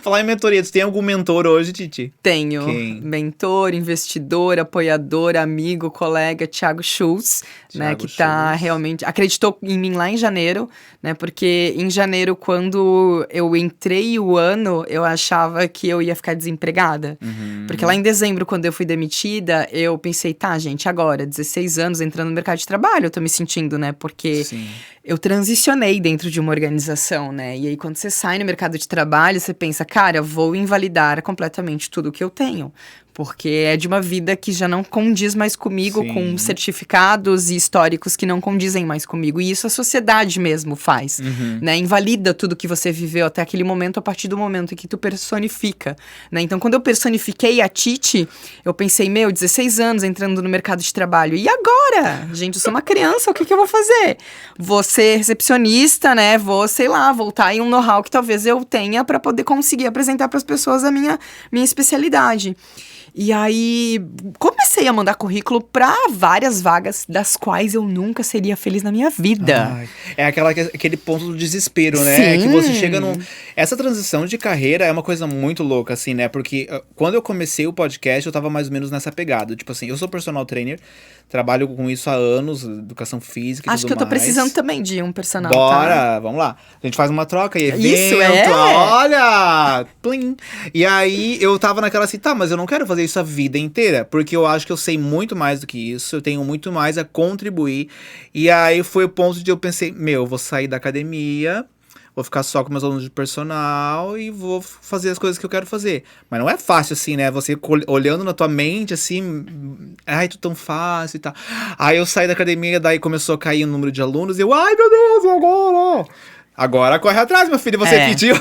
Falar em mentoria, tu tem algum mentor hoje, Titi? Tenho. Quem? Mentor, investidor, apoiador, amigo, colega, Thiago Schultz, né? Thiago Que tá Schultz. realmente... Acreditou em mim lá em janeiro, né? Porque em janeiro, quando eu entrei o ano, eu achava que eu ia ficar desempregada. Porque lá em dezembro, quando eu fui demitida, eu pensei, tá, gente, agora, 16 anos, entrando no mercado de trabalho, eu tô me sentindo, né? Porque Sim. eu transicionei dentro de uma organização, né? E aí, quando você sai no mercado de trabalho, você pensa, cara, vou invalidar completamente tudo que eu tenho. Porque é de uma vida que já não condiz mais comigo, Sim. com certificados e históricos que não condizem mais comigo. E isso a sociedade mesmo faz, né? Invalida tudo que você viveu até aquele momento, a partir do momento em que tu personifica, né? Então, quando eu personifiquei a Titi, eu pensei, 16 anos entrando no mercado de trabalho. E agora? Gente, eu sou uma criança, o que eu vou fazer? Vou ser recepcionista, né? Vou, sei lá, voltar em um know-how que talvez eu tenha para poder conseguir apresentar para as pessoas a minha especialidade. E aí, comecei a mandar currículo para várias vagas das quais eu nunca seria feliz na minha vida. Ai, é aquele ponto do desespero, né? Sim. Que você chega num... Essa transição de carreira é uma coisa muito louca, assim, né? Porque quando eu comecei o podcast, eu tava mais ou menos nessa pegada. Tipo assim, eu sou personal trainer, trabalho com isso há anos, educação física e Acho tudo que eu tô mais. precisando também de um personal, Bora, tá? vamos lá. A gente faz uma troca e evento, Isso, é. olha! Plim. E aí eu tava naquela assim, tá, mas eu não quero fazer isso a vida inteira, porque eu acho que eu sei muito mais do que isso, eu tenho muito mais a contribuir. E aí foi o ponto de eu pensei, eu vou sair da academia, vou ficar só com meus alunos de personal e vou fazer as coisas que eu quero fazer. Mas não é fácil assim, né? Você olhando na tua mente assim, ai, tudo tão fácil e tal. Aí eu saí da academia, daí começou a cair o número de alunos e eu, ai meu Deus, e agora? Agora corre atrás, meu filho, você pediu.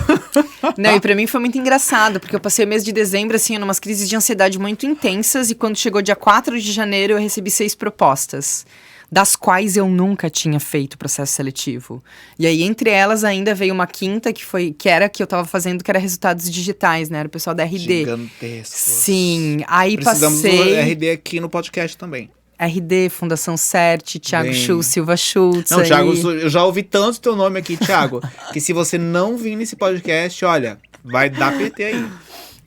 Não, e pra mim foi muito engraçado, porque eu passei o mês de dezembro, assim, numas crises de ansiedade muito intensas, e quando chegou dia 4 de janeiro, eu recebi 6 propostas, das quais eu nunca tinha feito processo seletivo. E aí, entre elas, ainda veio uma quinta, que era que eu tava fazendo, que era resultados digitais, né? Era o pessoal da RD. Gigantescos. Sim, aí Precisamos passei... do RD aqui no podcast também. RD, Fundação CERT, Thiago Schultz, Silva Schultz. Não, aí... Thiago, eu já ouvi tanto teu nome aqui, Thiago, que se você não vir nesse podcast, olha, vai dar PT aí.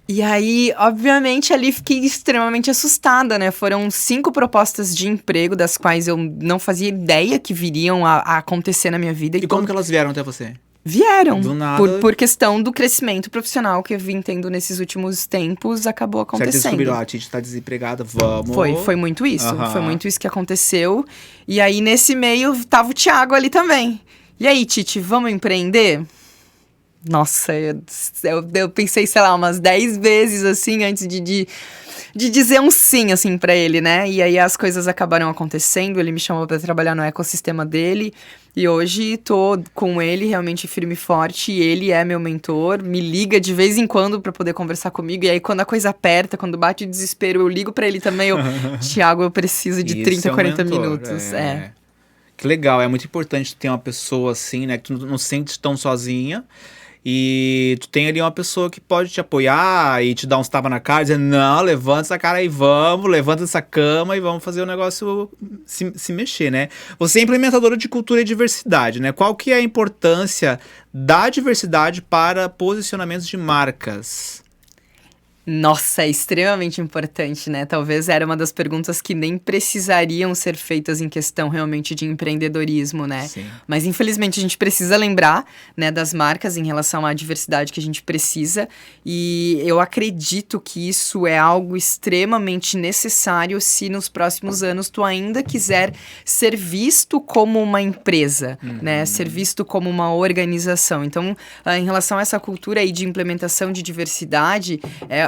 E aí, obviamente, ali fiquei extremamente assustada, né? Foram 5 propostas de emprego, das quais eu não fazia ideia que viriam a acontecer na minha vida. E como que elas vieram até você? Vieram. Do nada. Por questão do crescimento profissional que eu vim tendo nesses últimos tempos, acabou Certo, acontecendo. descobriram, a Titi tá desempregada, vamos. Foi muito isso. Aham. Foi muito isso que aconteceu. E aí, nesse meio, tava o Thiago ali também. E aí, Titi, vamos empreender? Nossa, eu pensei, sei lá, umas 10 vezes, assim, antes de dizer um sim, assim, pra ele, né? E aí as coisas acabaram acontecendo, ele me chamou pra trabalhar no ecossistema dele, e hoje tô com ele realmente firme e forte, e ele é meu mentor, me liga de vez em quando pra poder conversar comigo, e aí quando a coisa aperta, quando bate o desespero, eu ligo pra ele também, Thiago, eu preciso de Isso 30, é um 40 mentor, minutos, Que legal, é muito importante ter uma pessoa assim, né, que tu não se sente tão sozinha. E tu tem ali uma pessoa que pode te apoiar e te dar uns tapas na cara, dizendo, não, levanta essa cara aí, vamos, levanta essa cama e vamos fazer o negócio se mexer, né? Você é implementadora de cultura e diversidade, né? Qual que é a importância da diversidade para posicionamentos de marcas? Nossa, é extremamente importante, né? Talvez era uma das perguntas que nem precisariam ser feitas em questão realmente de empreendedorismo, né? Sim. Mas infelizmente a gente precisa lembrar, né, das marcas em relação à diversidade que a gente precisa, e eu acredito que isso é algo extremamente necessário se nos próximos anos tu ainda quiser ser visto como uma empresa, né? Ser visto como uma organização. Então, em relação a essa cultura aí de implementação de diversidade,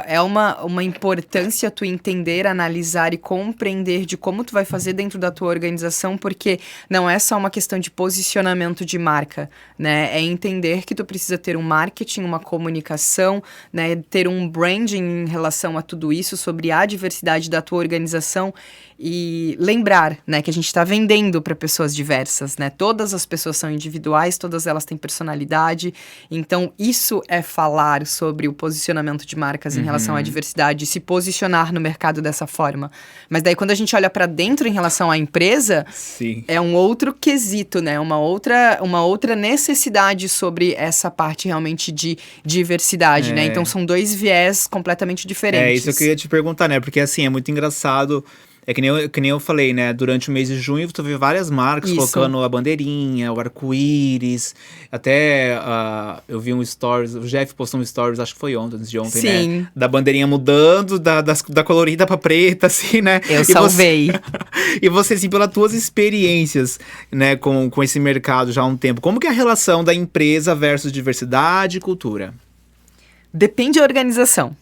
é uma importância tu entender, analisar e compreender de como tu vai fazer dentro da tua organização, porque não é só uma questão de posicionamento de marca, né? É entender que tu precisa ter um marketing, uma comunicação, né? Ter um branding em relação a tudo isso, sobre a diversidade da tua organização e lembrar, né, que a gente está vendendo para pessoas diversas, né? Todas as pessoas são individuais, todas elas têm personalidade, então isso é falar sobre o posicionamento de marcas em relação relação à diversidade e se posicionar no mercado dessa forma. Mas daí quando a gente olha para dentro em relação à empresa, Sim. é um outro quesito, né? Uma outra necessidade sobre essa parte realmente de diversidade, né? Então são dois viés completamente diferentes. É isso que eu queria te perguntar, né? Porque assim, é muito engraçado. É que nem eu falei, né? Durante o mês de junho, tu vê várias marcas colocando a bandeirinha, o arco-íris. Até eu vi um stories, o Jeff postou um stories, acho que foi ontem, antes de ontem, Sim. né? Da bandeirinha mudando, da colorida pra preta, assim, né? Eu salvei. E você, assim, pelas tuas experiências, né, com esse mercado já há um tempo, como que é a relação da empresa versus diversidade e cultura? Depende da organização.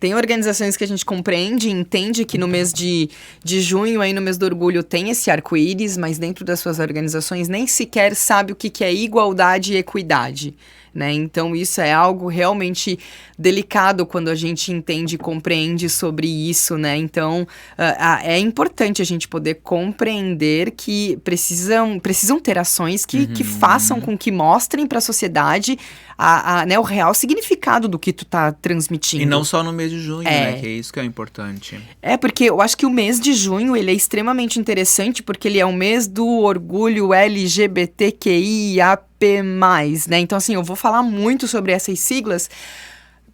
Tem organizações que a gente compreende e entende que no mês de junho, aí no mês do orgulho, tem esse arco-íris, mas dentro das suas organizações nem sequer sabe o que é igualdade e equidade, né? Então isso é algo realmente delicado quando a gente entende e compreende sobre isso, né? Então é importante a gente poder compreender que precisam ter ações que façam com que mostrem para a sociedade né, o real significado do que tu tá transmitindo. E não só no mês de junho, né? Que é isso que é importante. É, porque eu acho que o mês de junho, ele é extremamente interessante, porque ele é o mês do orgulho LGBTQIAP+, né? Então, assim, eu vou falar muito sobre essas siglas,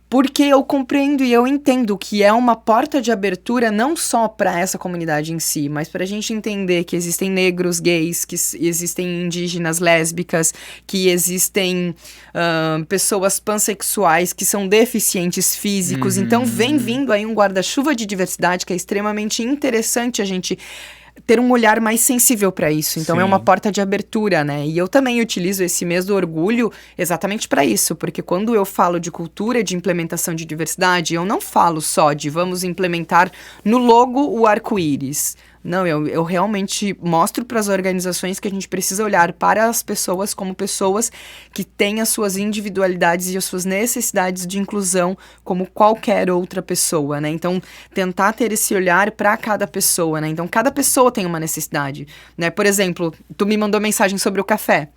porque eu compreendo e eu entendo que é uma porta de abertura não só para essa comunidade em si, mas para a gente entender que existem negros, gays, que existem indígenas, lésbicas, que existem pessoas pansexuais que são deficientes físicos. Então vem vindo aí um guarda-chuva de diversidade que é extremamente interessante a gente ter um olhar mais sensível para isso. Então, Sim. é uma porta de abertura, né? E eu também utilizo esse mês do orgulho exatamente para isso, porque quando eu falo de cultura de implementação de diversidade, eu não falo só de vamos implementar no logo o arco-íris. Não, eu realmente mostro para as organizações que a gente precisa olhar para as pessoas como pessoas que têm as suas individualidades e as suas necessidades de inclusão como qualquer outra pessoa, né? Então, tentar ter esse olhar para cada pessoa, né? Então, cada pessoa tem uma necessidade, né? Por exemplo, tu me mandou mensagem sobre o café.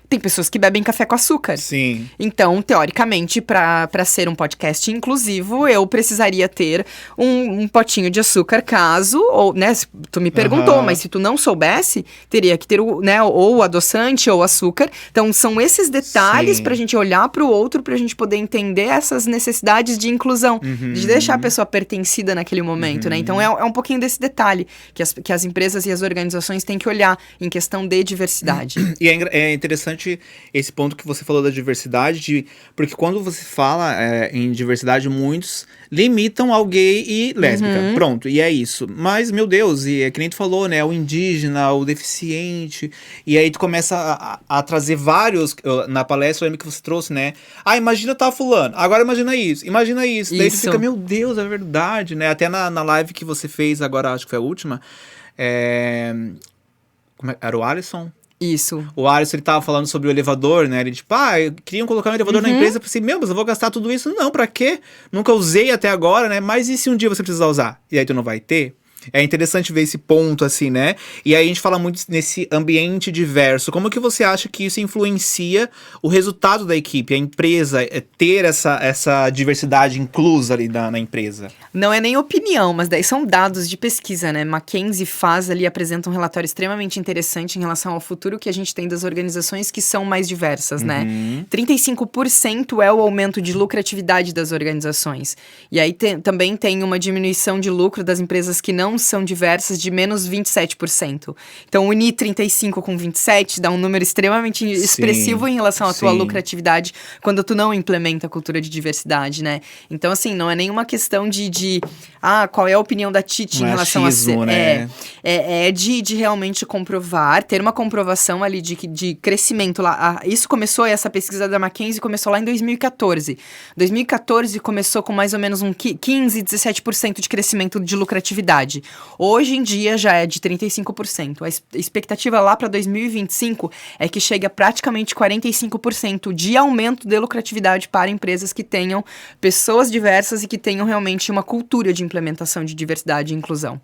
Tem pessoas que bebem café com açúcar. Sim. Então, teoricamente, para ser um podcast inclusivo, eu precisaria ter um potinho de açúcar caso, ou, né, tu me perguntou, mas se tu não soubesse, teria que ter né, ou o adoçante ou o açúcar. Então, são esses detalhes pra gente olhar pro outro, pra gente poder entender essas necessidades de inclusão, de deixar a pessoa pertencida naquele momento, né? Então, é um pouquinho desse detalhe que as empresas e as organizações têm que olhar em questão de diversidade. E é interessante esse ponto que você falou da diversidade, porque quando você fala em diversidade, muitos limitam ao gay e lésbica. Pronto, e é isso. Mas, meu Deus, e é que nem tu falou, né? O indígena, o deficiente. E aí tu começa a trazer vários. Na palestra, eu lembro que você trouxe, né? Ah, imagina tá fulano. Agora imagina isso. Imagina isso. Daí tu fica, meu Deus, é verdade, né? Até na live que você fez agora, acho que foi a última. Era o Alisson? Isso. O Alisson, ele tava falando sobre o elevador, né? Ele tipo, queriam colocar um elevador na empresa. Eu pensei, mas eu vou gastar tudo isso? Não, pra quê? Nunca usei até agora, né? Mas e se um dia você precisar usar? E aí tu não vai ter? É interessante ver esse ponto, assim, né? E aí a gente fala muito nesse ambiente diverso. Como que você acha que isso influencia o resultado da equipe, a empresa, ter essa diversidade inclusa ali na empresa? Não é nem opinião, mas daí são dados de pesquisa, né? McKinsey apresenta um relatório extremamente interessante em relação ao futuro que a gente tem das organizações que são mais diversas, né? 35% é o aumento de lucratividade das organizações. E aí também tem uma diminuição de lucro das empresas que não são diversas de menos 27%. Então, unir 35 com 27 dá um número extremamente expressivo em relação à tua lucratividade quando tu não implementa a cultura de diversidade, né? Então, assim, não é nenhuma questão de qual é a opinião da Titi em relação achismo, né? De realmente comprovar, ter uma comprovação ali de crescimento lá. Isso começou, essa pesquisa da McKinsey começou lá em 2014. 2014 começou com mais ou menos 15, 17% de crescimento de lucratividade. Hoje em dia já é de 35%. A expectativa lá para 2025 é que chegue a praticamente 45% de aumento de lucratividade para empresas que tenham pessoas diversas e que tenham realmente uma cultura de implementação de diversidade e inclusão.